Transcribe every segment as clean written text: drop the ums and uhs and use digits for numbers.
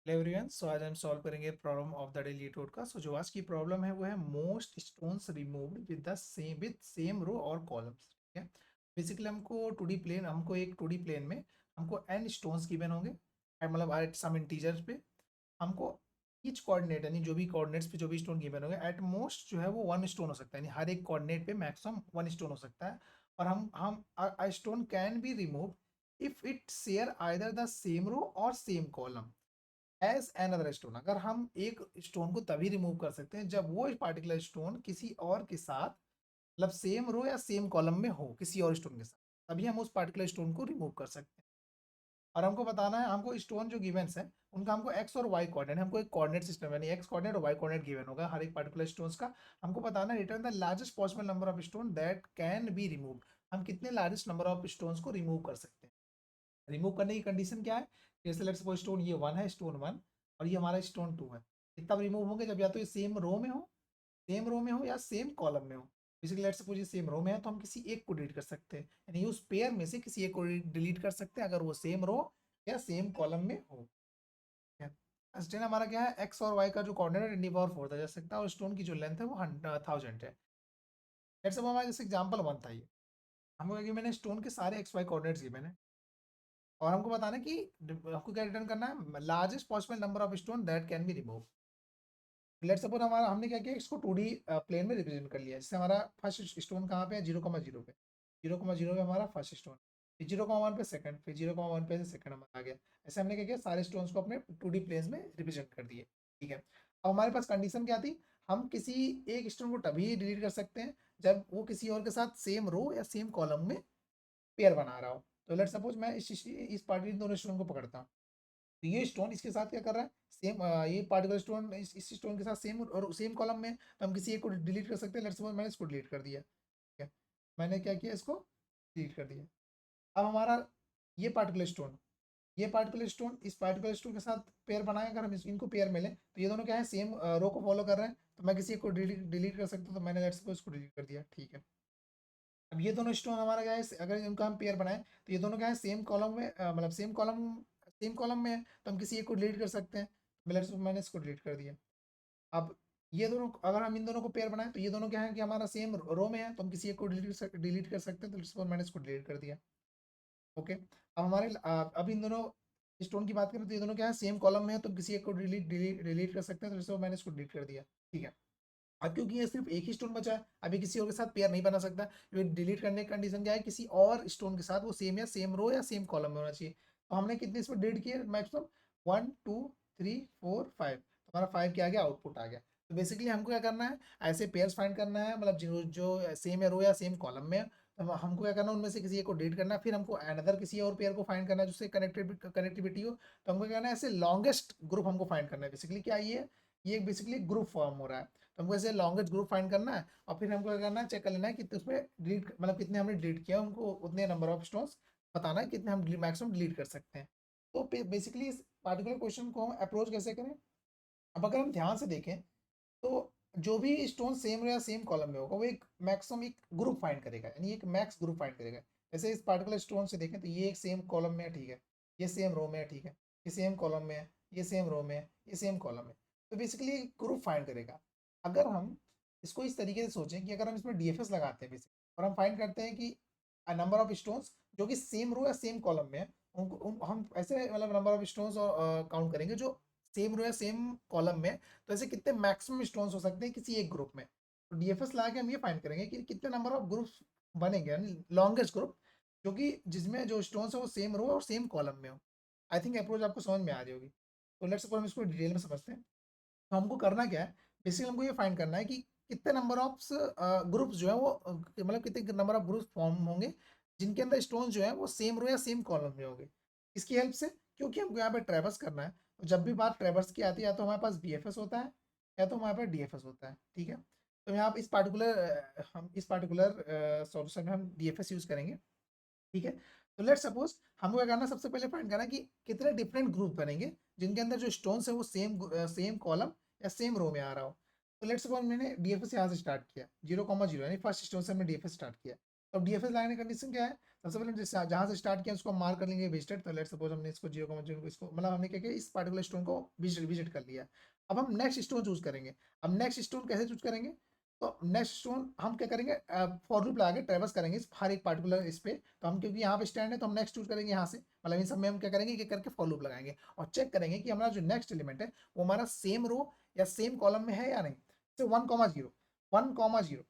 Hello everyone, सो आज हम solve करेंगे problem of the daily toad का। सो जो आज की प्रॉब्लम है वो है most stones removed with same row और कॉलम्स। ठीक है। बेसिकली हमको एक 2D प्लेन में हमको n स्टोन्स गिवन होंगे मतलब एट सम इंटीजर्स पे। हमको ईच कोऑर्डिनेट यानी जो भी कोऑर्डिनेट्स पे जो भी स्टोन गिवन होंगे एट मोस्ट जो है वो 1 स्टोन हो सकता है, यानी हर एक कोऑर्डिनेट पे मैक्सिमम 1 स्टोन हो सकता है। और हम stone can be remove if it share either the same row or same column as another stone. अगर हम एक स्टोन को तभी रिमूव कर सकते हैं जब वो पार्टिकुलर स्टोन किसी और के साथ मतलब सेम रो या सेम कॉलम में हो किसी और स्टोन के साथ, तभी हम उस पार्टिकुलर स्टोन को रिमूव कर सकते हैं। और हमको बताना है, हमको स्टोन जो गिवेंस है उनका हमको एक्स और वाई कोऑर्डिनेट, हमको एक कोऑर्डिनेट सिस्टम यानी एक्स कोऑर्डिनेट और वाई कोऑर्डिनेट गिवन होगा हर एक पार्टिकुलर स्टोन्स का। हमको बताना है return the largest possible number of stone that can be remove. हम कितने लार्जेस्ट नंबर ऑफ स्टोन्स को रिमूव कर सकते हैं। रिमूव करने की कंडीशन क्या है? जैसे लेट्स सपोज स्टोन ये 1 है, स्टोन 1, और ये हमारा स्टोन 2 है। ये तब रिमूव होंगे जब या तो ये सेम रो में हो या सेम कॉलम में हो। बेसिकली लेट्स सपोज ये सेम रो में है तो हम किसी एक को डिलीट कर सकते हैं, यानी उस पेयर में से किसी एक को डिलीट कर सकते हैं अगर वो सेम रो या सेम कॉलम में हो। स्टेन हमारा क्या है, एक्स और वाई का जो कोऑर्डिनेट है 10⁴ जा सकता है और स्टोन की जो लेंथ है वो 1000 है। लेट्स सपोज हमारा जैसे एग्जांपल 1 था, ये हमको कि मैंने स्टोन के सारे एक्स वाई कोऑर्डिनेट्स गिवन है और हमको बताना है कि हमको क्या रिटर्न करना है, largest possible number of stone that can be remove. Let's suppose हमारा हमने क्या किया, इसको 2D प्लेन में रिप्रेजेंट कर लिया। जैसे हमारा फर्स्ट स्टोन कहाँ पे है, 0,0 पे, 0,0 पे हमारा फर्स्ट स्टोन, फिर 0,1 पे सेकंड, फिर 0,1 पे सेकंड हमारा आ गया। ऐसे हमने क्या किया, सारे स्टोन्स को अपने 2D प्लेन्स में रिप्रेजेंट कर दिए। ठीक है। अब हमारे पास कंडीशन क्या थी, हम किसी एक स्टोन को तभी डिलीट कर सकते हैं जब वो किसी और के साथ सेम रो या सेम कॉलम में पेयर बना रहा हो। तो लेट्स सपोज मैं इस पार्टी दोनों स्टोन को पकड़ता हूँ, तो ये स्टोन इसके साथ क्या कर रहा है, सेम ये पार्टिकुलर स्टोन इस स्टोन के साथ सेम और सेम कॉलम में, तो हम किसी एक को डिलीट कर सकते हैं। लेट्स सपोज मैंने इसको डिलीट कर दिया। ठीक है, मैंने क्या किया, इसको डिलीट कर दिया। अब हमारा ये पार्टिकुलर स्टोन इस पार्टिकुलर स्टोन के साथ पेयर बनाए, अगर हम इनको पेयर मिले तो ये दोनों क्या है, सेम रो को फॉलो कर रहे हैं, तो मैं किसी एक को डिलीट कर सकता हूँ, तो मैंने लेट्स सपोज इसको डिलीट कर दिया। ठीक है। अब ये दोनों स्टोन हमारा क्या है, अगर इनका हम पेयर बनाए तो ये दोनों क्या है, सेम कॉलम में मतलब सेम कॉलम में है, तो हम किसी एक को डिलीट कर सकते हैं। मैंने इसको डिलीट कर दिया। अब ये दोनों अगर हम इन दोनों को पेयर बनाए तो ये दोनों क्या है कि हमारा सेम रो में है, तो हम किसी एक को डिलीट कर सकते हैं। तो लेट्स सपोज मैंने इसको डिलीट कर दिया। ओके। अब अब इन दोनों स्टोन की बात करें तो ये दोनों क्या है, सेम कॉलम में है, तो हम किसी एक को डिलीट कर सकते हैं। तो लेट्स सपोज मैंने इसको डिलीट कर दिया। ठीक है। अब क्योंकि ये सिर्फ एक ही स्टोन बचा है, अभी किसी और के साथ पेयर नहीं बना सकता, ये डिलीट करने की कंडीशन क्या है, किसी और स्टोन के साथ वो सेम रो या सेम कॉलम में होना चाहिए। तो हमने कितने इसमें डिलीट किए, मैक्सिमम 1 2 3 4 5, हमारा 5 क्या आ गया, आउटपुट आ गया। तो बेसिकली हमको क्या करना है, ऐसे पेयर्स फाइंड करना है, मतलब जो जो सेम है रो या सेम कॉलम में है, तो हमको क्या करना है, उनमें से किसी एक को डिलीट करना है, फिर हमको अनदर किसी और पेयर को फाइंड करना है जिससे कनेक्टिविटी हो। तो हमको क्या करना है, ऐसे लॉन्गेस्ट ग्रुप हमको फाइंड करना है। बेसिकली क्या ये बेसिकली ग्रुप फॉर्म हो रहा है, तो हमको ऐसे लॉन्गेस्ट ग्रुप फाइंड करना है और फिर हमको क्या करना है, चेक कर लेना है कि उसमें डिलीट मतलब कितने हमने डिलीट किया, उनको उतने नंबर ऑफ स्टोन्स बताना है कितने हम मैक्सिमम डिलीट कर सकते हैं। तो बेसिकली इस पार्टिकुलर क्वेश्चन को हम अप्रोच कैसे करें, अब अगर हम ध्यान से देखें तो जो भी स्टोन सेम या सेम कॉलम में होगा वो एक मैक्सिमम एक ग्रुप फाइंड करेगा, यानी एक मैक्स ग्रुप फाइंड करेगा। जैसे इस पार्टिकुलर स्टोन से देखें तो ये एक सेम कॉलम में है। ठीक है, ये सेम रो में है। ठीक है, ये सेम कॉलम में है, ये सेम रो में है, ये सेम कॉलम में। तो बेसिकली एक ग्रुप फाइंड करेगा। अगर हम इसको इस तरीके से सोचें कि अगर हम इसमें डीएफएस लगाते हैं बेसिकली और हम फाइंड करते हैं कि नंबर ऑफ स्टोन्स जो कि सेम रो या सेम कॉलम में है, हम ऐसे मतलब नंबर ऑफ स्टोन्स काउंट करेंगे जो सेम रो या सेम कॉलम में, तो ऐसे कितने मैक्सिमम स्टोन्स हो सकते हैं किसी एक ग्रुप में। तो डीएफएस लगा के हम ये फाइंड करेंगे कि कितने नंबर ऑफ ग्रुप्स बनेंगे, यानी लॉन्गेस्ट ग्रुप जो कि जिसमें जो स्टोन्स है वो same row or same column में हो। आई थिंक अप्रोच आपको समझ में आ रही होगी। तो लेट्स सपोज हम इसको डिटेल में समझते हैं। तो हमको करना क्या है, बेसिकली हमको ये फाइंड करना है कि कितने नंबर ऑफ ग्रुप्स जो है वो मतलब कितने नंबर ऑफ ग्रुप्स फॉर्म होंगे जिनके अंदर स्टोन जो है वो सेम रो या सेम कॉलम में होंगे। इसकी हेल्प से, क्योंकि हमको यहाँ पे ट्रेवर्स करना है, तो जब भी बात ट्रेवर्स की आती है या तो हमारे पास बीएफएस होता है या तो हमारे पास डीएफएस होता है। ठीक है, तो यहाँ पे इस पार्टिकुलर सॉल्यूशन में हम डीएफएस यूज करेंगे। ठीक है। तो लेट सपोज हमको क्या करना है, सबसे पहले फाइंड करना कि कितने डिफरेंट ग्रुप बनेंगे जिनके अंदर जो स्टोन्स है वो सेम कॉलम या सेम रो में आ रहा हो। तो लेट सपोज मैंने डीएफएस यहाँ से स्टार्ट किया 0,0 यानी फर्स्ट स्टोन से हमने डीएफएस स्टार्ट किया। तो डीएफएस लगाने की कंडीशन क्या है, सबसे पहले जहाँ से स्टार्ट किया उसको मार्क कर लेंगे विजिटेड। तो लेट्स सपोज हमने इसको 0,0 को इसको मतलब हमने क्या किया, इस पार्टिकुलर स्टोन को विजिट कर लिया। अब हम नेक्स्ट स्टोन चूज करेंगे। अब नेक्स्ट स्टोन कैसे चूज करेंगे, तो नेक्स्ट स्टोन हम क्या करेंगे, फॉर लूप लगा के ट्रेवर्स करेंगे हर एक पार्टिकुलर इस पे। तो हम क्योंकि यहाँ पे स्टैंड है तो हम नेक्स्ट चूज करेंगे यहाँ से, मतलब इन सब में हम क्या करेंगे, कि करके फॉर लूप लगाएंगे और चेक करेंगे कि हमारा जो नेक्स्ट एलिमेंट है वो हमारा सेम रो या सेम कॉलम में है या नहीं। जैसे 1,0 1,0,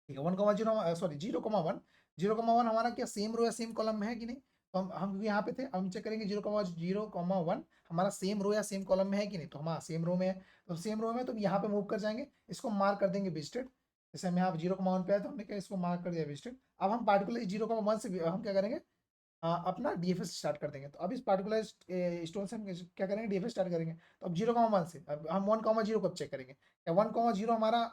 ठीक है, 1,0 सॉरी 0,1, 0,1 हमारा क्या सेम रो या सेम कॉलम में है कि नहीं। तो हम यहाँ पे थे, हम चेक करेंगे 0,0,1 हमारा सेम रो या सेम कॉलम में है कि नहीं। तो हमारा सेम रो में है, तो सेम रो में तो यहाँ पे मूव कर जाएंगे, इसको मार्क कर देंगे विजिटेड। जैसे हम यहाँ 0,1 पे आए तो हमने क्या इसको मार्क कर दिया विजिटेड। अब हम पार्टिकुलर 0,1 से हम क्या करेंगे, अपना डीएफएस स्टार्ट कर देंगे। तो अब इस पार्टिकुलर स्टोन से हम क्या करेंगे, डीएफएस स्टार्ट करेंगे। तो अब 0,1 से अब हम 1,0 को चेक करेंगे, क्या 1,0 हमारा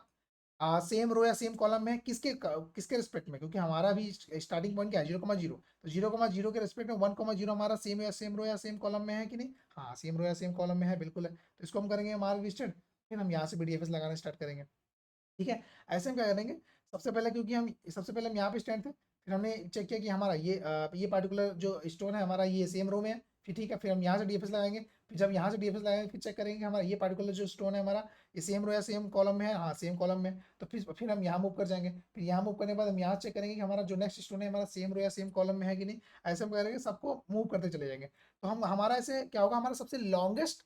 सेम रो या सेम कॉलम में है, किसके रिस्पेक्ट में, क्योंकि हमारा भी स्टार्टिंग पॉइंट क्या है 0,0। तो 0,0 के रिस्पेक्ट में 1,0 हमारा सेम रो या सेम कॉलम में है कि नहीं। हाँ सेम रो या सेम कॉलम में है, बिल्कुल है। तो इसको हम करेंगे मार्क लिस्टेड, फिर हम यहाँ से भी डीएफएस लगाना स्टार्ट करेंगे। ठीक है, ऐसे हम क्या करेंगे, सबसे पहले हम यहाँ पे स्टैंड थे, फिर हमने चेक किया कि हमारा ये पार्टिकुलर जो स्टोन है हमारा ये सेम रो में है। फिर ठीक है, फिर हम यहाँ से डीएफएस लगाएंगे। फिर जब यहाँ से डीएफएस लगाएंगे फिर चेक करेंगे कि हमारा ये पार्टिकुलर जो स्टोन है हमारा ये सेम रो या सेम कॉलम में है। हाँ सेम कॉलम में। तो फिर हम यहाँ मूव कर जाएंगे। फिर यहाँ मूव करने के बाद हम यहाँ चेक करेंगे कि हमारा जो नेक्स्ट स्टोन है हमारा सेम रो या सेम कॉलम में है कि नहीं। ऐसे हम करेंगे, सबको मूव करते चले जाएंगे। तो हम हमारा ऐसे क्या होगा, हमारा सबसे लॉन्गेस्ट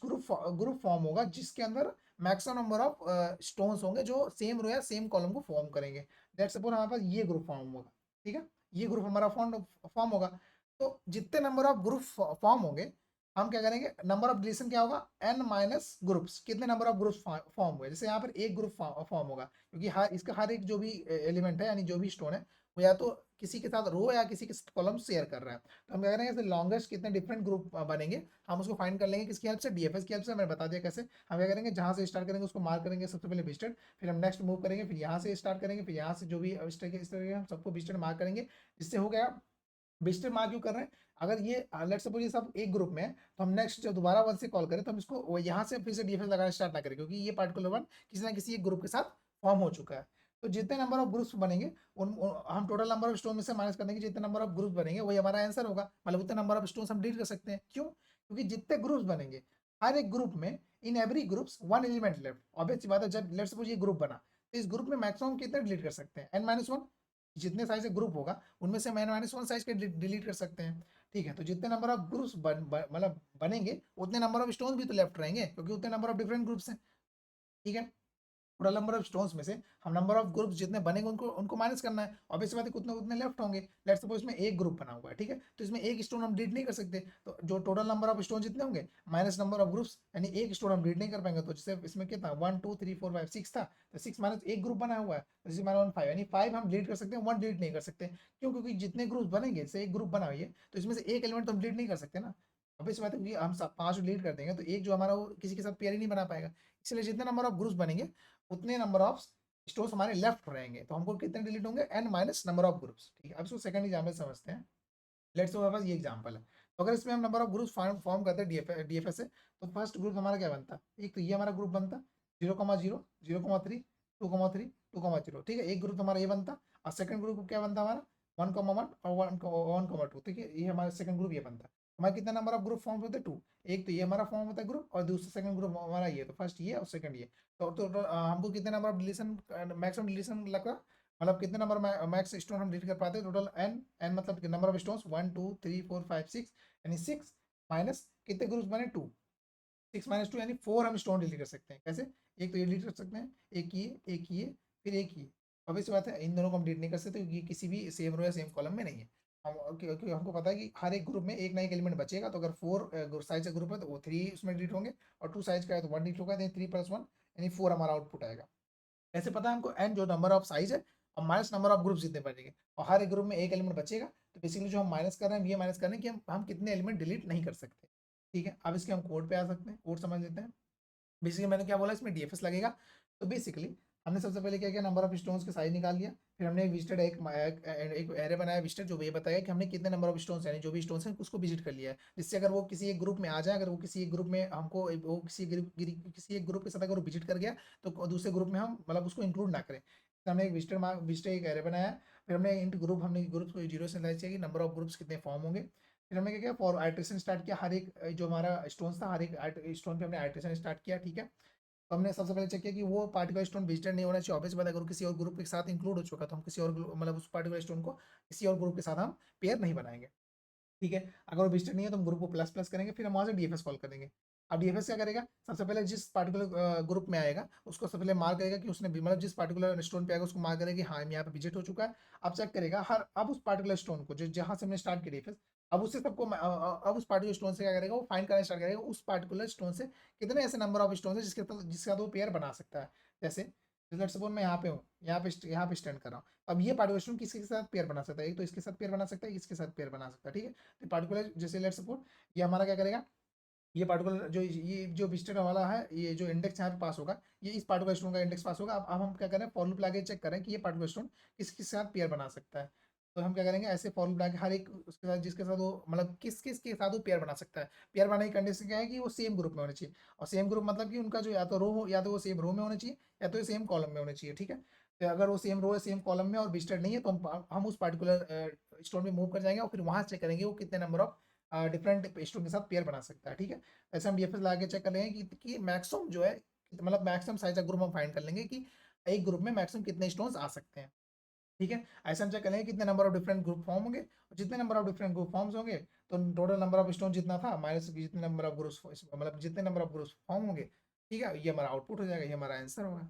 ग्रुप फॉर्म होगा जिसके अंदर मैक्सिमम नंबर ऑफ स्टोन्स होंगे जो सेम रो या सेम कॉलम को फॉर्म करेंगे। लेट्स सपोज हमारे पास ये ग्रुप फॉर्म होगा, ठीक है, ये ग्रुप हमारा फॉर्म होगा। तो जितने नंबर ऑफ ग्रुप फॉर्म होंगे, हम क्या करेंगे, नंबर ऑफ डिलीशन क्या होगा, n माइनस ग्रुप्स, कितने नंबर ऑफ ग्रुप्स फॉर्म हुए। जैसे यहाँ पर एक ग्रुप फॉर्म होगा क्योंकि हर एक जो भी एलिमेंट है यानी जो भी स्टोन है वो या तो किसी के साथ रो या किसी के कॉलम शेयर कर रहा है। तो हम क्या करेंगे, जैसे लॉन्गेस्ट कितने डिफरेंट ग्रुप बनेंगे हम उसको फाइंड कर लेंगे, किसकी हेल्प से, डीएफएस की हेल्प से। मैंने बता दिया कैसे। हम क्या करेंगे, जहाँ से स्टार्ट करेंगे उसको मार्क करेंगे सबसे पहले विजिटेड, फिर हम नेक्स्ट मूव करेंगे, फिर यहाँ से स्टार्ट करेंगे, फिर यहाँ से जो भी इस तरह हम सबको विजिटेड मार्क करेंगे। जिससे हो गया, विजिटेड मार्क क्यों कर रहे हैं, अगर ये लेट सपोज ये सब एक ग्रुप में है तो हम नेक्स्ट जब दोबारा वन से कॉल करें तो हम इसको यहाँ से फिर से डीएफएस लगाना स्टार्ट ना करें, क्योंकि ये पार्टिकुलर वन किसी ना किसी एक ग्रुप के साथ फॉर्म हो चुका है। तो जितने नंबर ऑफ ग्रुप्स बनेंगे हम टोटल नंबर ऑफ स्टोन में से माइनस कर देंगे, जितने नंबर ऑफ ग्रुप्स बनेंगे वही हमारा आंसर होगा। मतलब उतने नंबर ऑफ स्टोन हम डिलीट कर सकते हैं। क्यों, क्योंकि जितने ग्रुप्स बनेंगे हर एक ग्रुप में in every groups one element left. Obvious बात है, जब लेट सपोज ये ग्रुप बना तो इस ग्रुप में मैक्सिमम कितने डिलीट कर सकते हैं, n-1। जितने साइज का ग्रुप होगा उनमें से n-1 साइज के डिलीट कर सकते हैं। ठीक है, तो जितने नंबर ऑफ ग्रुप्स मतलब बनेंगे उतने नंबर ऑफ स्टोन भी तो लेफ्ट रहेंगे, क्योंकि उतने नंबर ऑफ डिफरेंट ग्रुप्स हैं। ठीक है, टोटल नंबर ऑफ स्टोन्स में से हम नंबर ऑफ ग्रुप्स जितने बनेंगे उनको उनको माइनस करना है। ऑब्वियस बात है, उतने उतने लेफ्ट होंगे। लेट्स सपोज इसमें एक ग्रुप बना हुआ है, ठीक है, तो इसमें एक स्टोन हम डिलीट नहीं कर सकते। तो जो टोटल नंबर ऑफ स्टोन जितने होंगे माइनस नंबर ऑफ ग्रुप्स, यानी एक स्टोन हम डिलीट नहीं कर पाएंगे। तो जैसे इसमें कितना 1 2 3 4 5 6 था, तो 6 माइनस एक ग्रुप बना हुआ है, तो जैसे माइनस 5, यानी 5 हम डिलीट कर सकते हैं, 1 डिलीट नहीं कर सकते। क्यों, क्योंकि जितने ग्रुप बनेंगे, जैसे एक ग्रुप बना हुई है तो इसमें से एक एलिमेंट तो हम डिलीट नहीं कर सकते ना। अब इस बात है कि हम 5 डिलीट कर देंगे तो एक जो हमारा वो किसी के साथ पेयर ही नहीं बना पाएगा। इसलिए जितने नंबर ऑफ ग्रुप्स बनेंगे उतने नंबर ऑफ स्टोर्स हमारे लेफ्ट रहेंगे। तो हमको कितने डिलीट होंगे, n minus number of groups. ठीक है, अब इसको सेकंड एग्जाम्पल समझते हैं। लेट्स हमारे पास ये एग्जाम्पल है। तो अगर इसमें हम नंबर ऑफ ग्रुप्स फॉर्म करते हैं डीएफएस से, तो फर्स्ट ग्रुप हमारा क्या बनता है, एक तो ये हमारा ग्रुप बनता 0,0 0,3 2,3 2,0। ठीक है, एक ग्रुप हमारा ये बनता। और सेकंड ग्रुप क्या बनता हमारा 1,1 और 1,2। ठीक है, ये हमारा सेकंड ग्रुप ये बनता। हमारे कितने नंबर ऑफ ग्रुप फॉर्म होते हैं, 2। एक तो ये हमारा फॉर्म होता है ग्रुप, और दूसरा सेकंड ग्रुप हमारा ये। तो फर्स्ट ये और सेकंड ये। तो हमको कितने number of deletion, maximum deletion लगा, मतलब कितने नंबर मैक्स स्टोन हम डिलीट कर पाते हैं, टोटल n मतलब नंबर ऑफ स्टोन्स 1 2 3 4 5 6, यानी 6 माइनस कितने ग्रुप्स बने 2, 6 माइनस 2 यानी 4 हम स्टोन डिलीट कर सकते हैं। कैसे, एक तो ये डिलीट कर सकते हैं, एक ये फिर एक ये। obvious सी बात है, इन दोनों को हम डिलीट नहीं कर सकते क्योंकि किसी भी सेम रो या सेम कॉलम में नहीं है। हम क्योंकि हमको पता है कि हर एक ग्रुप में एक ना एक एलिमेंट बचेगा। तो अगर 4 साइज का ग्रुप है तो वो 3 उसमें डिलीट होंगे, और 2 साइज का है तो 1 डिलीट होगा, 3 + 1 यानी 4 हमारा आउटपुट आएगा। ऐसे पता है हमको एन जो नंबर ऑफ साइज है और माइनस नंबर ऑफ ग्रुप जितने बनेंगे, और हर एक ग्रुप में एक एलिमेंट बचेगा। तो बेसिकली जो हम माइनस कर रहे हैं, ये माइनस कर रहे हैं कि हम कितने एलिमेंट डिलीट नहीं कर सकते। ठीक है, अब इसके हम कोड पे आ सकते हैं, कोड समझ लेते हैं। बेसिकली मैंने क्या बोला, इसमें डीएफएस लगेगा। तो बेसिकली हमने सबसे पहले क्या किया, नंबर ऑफ स्टोन्स के साइज निकाल लिया। फिर हमने विजिटेड एक एरे बनाया विजिटेड, जो ये बताया कि हमने कितने नंबर ऑफ स्टोन्स यानी जो भी स्टोन्स हैं उसको विजिट कर लिया है। जिससे अगर वो किसी एक ग्रुप में आ जाए, अगर वो किसी एक ग्रुप में हमको वो किसी एक ग्रुप के साथ अगर वो विजिट कर गया तो दूसरे ग्रुप में हम मतलब उसको इंक्लूड ना करें। हमने एक विजिटर एक एरे बनाया, फिर हमने इंट ग्रुप, हमने ग्रुप को 0 से इनिशियलाइज किया कि नंबर ऑफ ग्रुप्स कितने फॉर्म होंगे। फिर हमने क्या किया, फॉर आइट्रेशन स्टार्ट किया, हर एक जो हमारा स्टोन था, हर एक स्टोन पे हमने आइट्रेशन स्टार्ट किया, ठीक है। तो हमने सबसे पहले चेक किया कि वो पार्टिकुलर स्टोन विजिटर नहीं होना चाहिए, ऑब्वियस बात है, अगर वो किसी और ग्रुप के साथ इंक्लूड हो चुका तो हम किसी और मतलब उस पार्टिकुलर स्टोन को किसी और ग्रुप के साथ हम पेयर नहीं बनाएंगे, ठीक है। अगर वो विजिटर नहीं है तो हम ग्रुप को प्लस प्लस करेंगे, फिर हम वहाँ से डीएफएस कॉल करेंगे। अब डीएफएस क्या करेगा, सबसे पहले जिस पार्टिकुलर ग्रुप में आएगा उसको सबसे पहले मार्क करेगा कि उसने मतलब जिस पार्टिकुलर स्टोन पे आएगा उसको मार्क करेगा कि हाँ यहाँ पे विजिट हो चुका है। अब चेक करेगा हर, अब उस पार्टिकुलर स्टोन को जो जहाँ से हमने स्टार्ट किया डीएफएस, अब उससे सबको अब उस पार्टिकुलर स्टोन से क्या करेगा, वो फाइंड करना स्टार्ट करेगा उस पार्टिकुलर स्टोन से कितने ऐसे नंबर ऑफ स्टोन है जिसके साथ वो पेयर बना सकता है। जैसे लेट्स सपोज मैं यहाँ पे हूँ, यहाँ पे स्टैंड कर रहा हूँ, अब ये पार्टिकुलर स्टोन किसके साथ पेयर बना सकता है, एक तो इसके साथ पेयर बना सकता है, इसके साथ पेयर बना सकता है, ठीक है। तो पार्टिकुलर जैसे लेट्स सपोज ये हमारा क्या करेगा, ये पार्टिकुलर जो ये जो विजिटर वाला है, ये जो इंडेक्स यहाँ पे पास होगा, ये इस पार्टिकुलर स्टोन का इंडेक्स पास होगा। अब हम क्या करें, फॉर लूप लगा के चेक करें कि ये पार्टिकुलर स्टोन किसके साथ पेयर बना सकता है। तो हम क्या करेंगे, ऐसे फॉर लूप लगा के हर एक उसके साथ जिसके साथ वो मतलब किस किस के साथ वो पेयर बना सकता है। पेयर बनाने की कंडीशन क्या है कि वो सेम ग्रुप में होना चाहिए, और सेम ग्रुप मतलब कि उनका जो या तो रो हो, या तो वो सेम रो में होना चाहिए, या तो सेम कॉलम में होना चाहिए, ठीक है। तो अगर वो सेम रो है, सेम कॉलम में और विजिटर नहीं है, तो हम उस पार्टिकुलर स्टोन में मूव कर जाएंगे और फिर वहां चेक करेंगे वो कितने नंबर ऑफ डिफरेंट स्टोन के साथ पेयर बना सकता है, ठीक है। ऐसे हम डीएफएस लगा के चेक कर लेंगे कि मैक्सिमम जो है, मतलब मैक्सिमम साइज का ग्रुप हम फाइंड कर लेंगे कि एक ग्रुप में मैक्सिमम कितने स्टोन्स आ सकते हैं, ठीक है। ऐसे हम चेक कर लेंगे कितने number of different group form होंगे, और जितने number of different group forms होंगे तो टोटल नंबर ऑफ स्टोन जितना था माइनस जितने नंबर ऑफ ग्रुप्स, मतलब जितने नंबर ऑफ ग्रुप्स फॉर्म होंगे, ठीक है, ये हमारा आउटपुट हो जाएगा, ये हमारा आंसर होगा।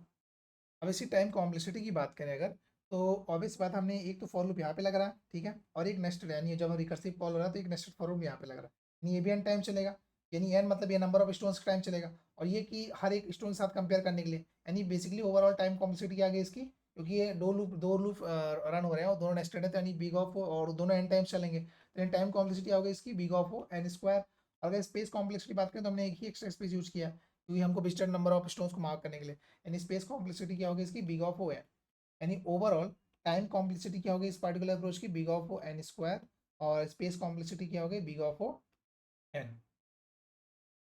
अब इसी टाइम कॉम्प्लेक्सिटी की बात करें अगर, तो ऑब्वियस बात, हमने एक तो फॉर लूप यहाँ पे लग रहा है, ठीक है, और एक नेस्टेड, यानी जब रिकर्सिव कॉल हो रहा है तो एक नेस्टेड फॉर लूप यहाँ पे लग रहा है, यानी ये भी एन टाइम चलेगा, यानी एन मतलब ये नंबर ऑफ स्टोन्स का टाइम चलेगा, और ये कि हर एक स्टोन के साथ कंपेयर करने के लिए, यानी बेसिकली ओवरऑल टाइम कॉम्प्लेक्सिटी क्या आ गई इसकी, क्योंकि ये दो लूप रन हो रहे हैं और दोनों नेस्टेड है, तो यानी बिग ऑफ और दोनों एन टाइम्स चलेंगे, तो एन टाइम कॉम्प्लेक्सिटी आ गई इसकी बिग ऑफ एन स्क्वायर। अगर स्पेस कॉम्प्लेक्सिटी बात करें तो हमने एक ही एक्स्ट्रा स्पेस यूज किया क्योंकि हमको विजिटेड नंबर ऑफ स्टोन्स को मार्क करने के लिए, यानी स्पेस कॉम्प्लेक्सिटी क्या होगी इसकी बिग ऑफ ओ है, यानी ओवरऑल टाइम कॉम्प्लेक्सिटी क्या होगी इस पार्टिकुलर अप्रोच की big of O N square, और स्पेस कॉम्प्लेक्सिटी क्या होगी बिग ऑफ ओ एन।